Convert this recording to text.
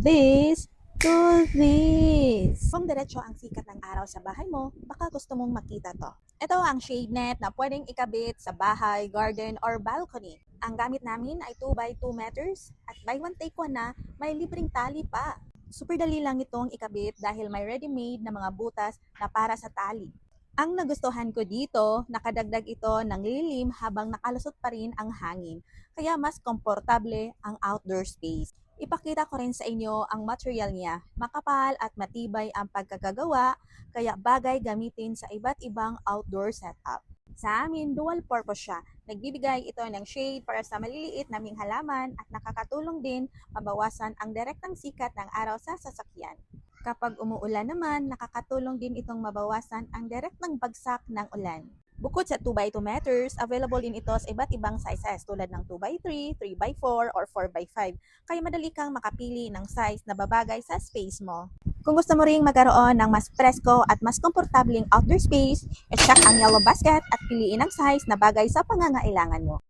this to this. Kung diretso ang sikat ng araw sa bahay mo, baka gusto mong makita to. Ito ang shade net na pwedeng ikabit sa bahay, garden, or balcony. Ang gamit namin ay 2x2 meters at buy one take one na may libreng tali pa. Super dali lang itong ikabit dahil may ready-made na mga butas na para sa tali. Ang nagustuhan ko dito, nakadagdag ito ng lilim habang nakalusot pa rin ang hangin, kaya mas komportable ang outdoor space. Ipakita ko rin sa inyo ang material niya. Makapal at matibay ang pagkakagawa, kaya bagay gamitin sa iba't ibang outdoor setup. Sa amin, dual purpose siya. Nagbibigay ito ng shade para sa maliliit naming halaman at nakakatulong din mabawasan ang direktang sikat ng araw sa sasakyan. Kapag umuulan naman, nakakatulong din itong mabawasan ang direktang bagsak ng ulan. Bukod sa 2x2 meters, available din ito sa iba't ibang sizes tulad ng 2x3, 3x4, or 4x5. Kaya madali kang makapili ng size na babagay sa space mo. Kung gusto mo ring magkaroon ng mas presko at mas komportableng outdoor space, i-check ang yellow basket at piliin ang size na bagay sa pangangailangan mo.